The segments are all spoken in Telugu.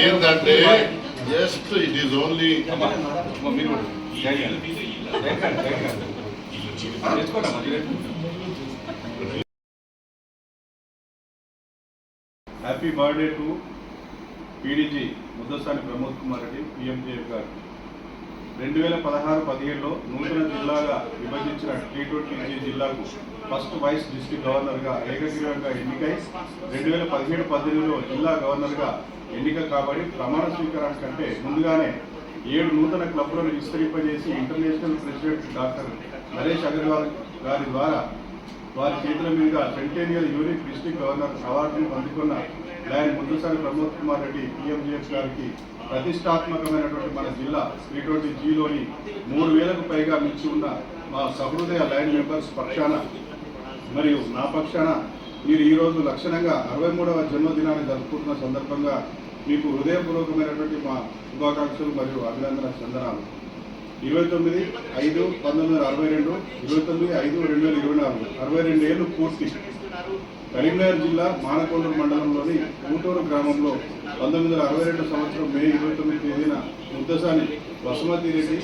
ఏంటంటే just it is only happy birthday to PDG Muddasani Pramod Kumar Reddy PMJF గారు. 2016-17లో నూతన జిల్లాగా విభజించిన T20 జిల్లాకు ఫస్ట్ వైస్ డిస్ట్రిక్ట్ గవర్నర్గా ఏకగ్రీవంగా ఎన్నికై 2017-18లో జిల్లా గవర్నర్గా ఎన్నిక కాబడి ప్రమాణ స్వీకారం కంటే ముందుగానే 7 నూతన క్లబ్లను విస్తరింపజేసి international president doctor Naresh Agarwal గారి ద్వారా వారి చేతుల మీదుగా సెంటేనియల్ యూనిక్ డిస్ట్రిక్ట్ గవర్నర్ అవార్డును అందుకున్న లయన్ ముద్దసాని ప్రమోద్ కుమార్ రెడ్డి పిఎంజేఎఫ్ గారికి ప్రతిష్టాత్మకమైనటువంటి మన జిల్లా T20Gలోని 3000కు పైగా మించి ఉన్న మా సహృదయ లైన్ మెంబర్స్ పక్షాన మరియు నా పక్షాన మీరు ఈరోజు లక్షణంగా 63వ జన్మదినాన్ని జరుపుకుంటున్న సందర్భంగా మీకు హృదయపూర్వకమైనటువంటి మా శుభాకాంక్షలు మరియు అభినందన చందనాలు. 29/5/1962, 29/5/2024 62 ఏళ్లు పూర్తి. కరీంనగర్ జిల్లా మానకొండూరు మండలంలోని ఊటూరు గ్రామంలో 1962 సంవత్సరం మే 29 తేదీన ముద్దసాని వసుమతి రెడ్డి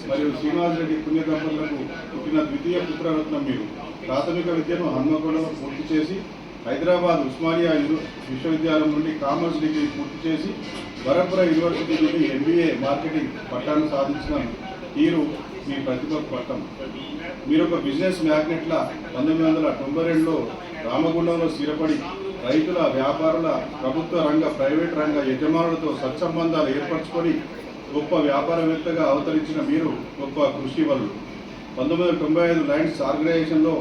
మరియు శ్రీనివాస్ రెడ్డి పుణ్య దంపతులకు పుట్టిన ద్వితీయ పుత్రరత్నం మీరు. ప్రాథమిక విద్యను హన్మకొండలో పూర్తి చేసి హైదరాబాద్ ఉస్మానియా విశ్వవిద్యాలయం నుండి కామర్స్ డిగ్రీ పూర్తి చేసి వరపుర యూనివర్సిటీ నుండి MBA మార్కెటింగ్ పట్టాను సాధించిన తీరు మీ ప్రతిభకు పట్టం. మీరు ఒక బిజినెస్ మ్యాగ్నెట్ల 1992లో రామగుండంలో స్థిరపడి రైతుల, వ్యాపారుల, ప్రభుత్వ రంగ, ప్రైవేట్ రంగ యజమానులతో సత్సంబంధాలు ఏర్పరచుకొని గొప్ప వ్యాపారవేత్తగా అవతరించిన మీరు గొప్ప కృషి వల్ల 1995 లయన్స్ ఆర్గనైజేషన్లో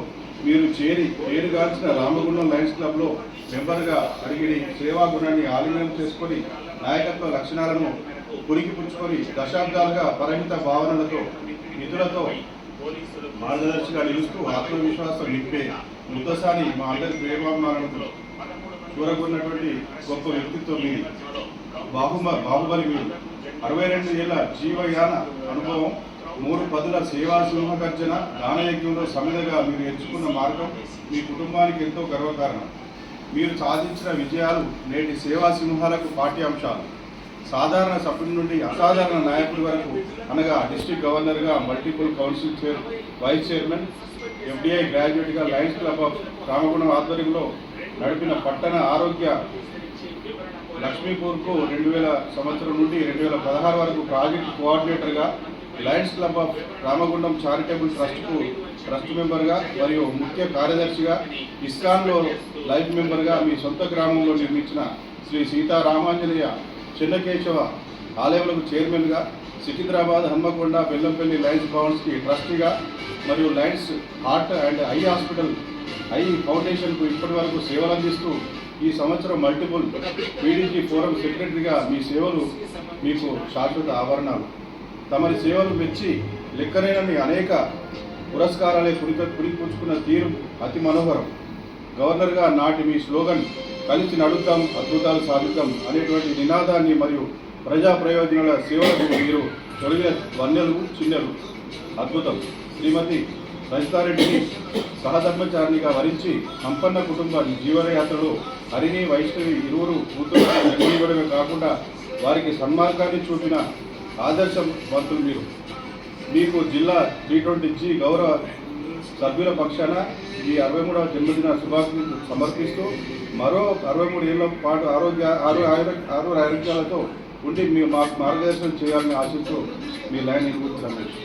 మీరు చేరి పేరుగాల్చిన రామగుండం లయన్స్ క్లబ్లో మెంబర్గా అడిగిడి సేవా గుణాన్ని ఆలింగనం చేసుకొని నాయకత్వ లక్షణాలను పురికిపుచ్చుకొని దశాబ్దాలుగా పరిమిత భావనలతో నిధులతో మార్గదర్శిగా నిలుస్తూ ఆత్మవిశ్వాసం నింపే ముద్దసాని మా అందరి ప్రేమాభిమానులకు చూరగొన్నటువంటి గొప్ప వ్యక్తిత్వం మీది. బాహుబలి మీరు. 62 ఏళ్ల జీవయాన అనుభవం, 3 పదుల సేవా సింహగర్జన, దానయజ్ఞంలో సమిధగా మీరు ఎంచుకున్న మార్గం మీ కుటుంబానికి ఎంతో గర్వకారణం. మీరు సాధించిన విజయాలు నేటి సేవా సింహాలకు పాఠ్యాంశాలు. సాధారణ సభ్యుడి నుండి అసాధారణ నాయకుడి వరకు అనగా డిస్ట్రిక్ట్ గవర్నర్గా, multiple council vice chairman, FDI గ్రాడ్యుయేట్గా లయన్స్ క్లబ్ ఆఫ్ రామగుండం ఆధ్వర్యంలో నడిపిన పట్టణ ఆరోగ్య లక్ష్మీపూర్కు 2000 సంవత్సరం నుండి 2016 వరకు ప్రాజెక్ట్ కోఆర్డినేటర్గా, lions club of Ramagundam charitable ట్రస్ట్కు ట్రస్ట్ మెంబర్గా మరియు ముఖ్య కార్యదర్శిగా, ఇస్కాన్లో లైఫ్ మెంబర్గా, మీ సొంత గ్రామంలో నిర్మించిన శ్రీ సీతారామాంజనేయ చెన్నకేశవ ఆలయములకు చైర్మన్గా, సికింద్రాబాద్, హన్మకొండ, బెల్లంపల్లి లయన్స్ భవన్స్కి ట్రస్టీగా మరియు lions heart and eye hospital eye ఫౌండేషన్కు ఇప్పటి వరకు సేవలు అందిస్తూ ఈ సంవత్సరం మల్టిపుల్ పీడీజీ ఫోరం సెక్రటరీగా మీ సేవలు మీకు శాశ్వత ఆభరణాలు. తమరి సేవలు మెచ్చి లెక్కలేనని అనేక పురస్కారాలే పురిపుచ్చుకున్న తీరు అతి మనోహరం. గవర్నర్గా నాటి మీ స్లోగన్ కలిసి నడుద్దాం, అద్భుతాలు సాధిద్దాం అనేటువంటి నినాదాన్ని మరియు ప్రజా ప్రయోజనాల సేవలకు మీరు తొలగిన వన్యలు, చిన్నలు అద్భుతం. శ్రీమతి రజితారెడ్డిని సహధర్మచారిణిగా వరించి సంపన్న కుటుంబ జీవనయాత్రలో హరిణి, వైష్ణవి ఇరువురు కూతురు నిర్వహించడమే కాకుండా వారికి సన్మార్గాన్ని చూపిన ఆదర్శవంతులు మీరు. మీకు జిల్లా T20G గౌరవ సభ్యుల పక్షాన ఈ 63వ జన్మదిన శుభాకాంక్షలు సమర్పిస్తూ మరో 63 ఏళ్ల పాటు ఆరోగ్యాలతో ఉండి మీ మాకు మార్గదర్శనం చేయాలని ఆశిస్తూ మీ లైన్ రమేష్.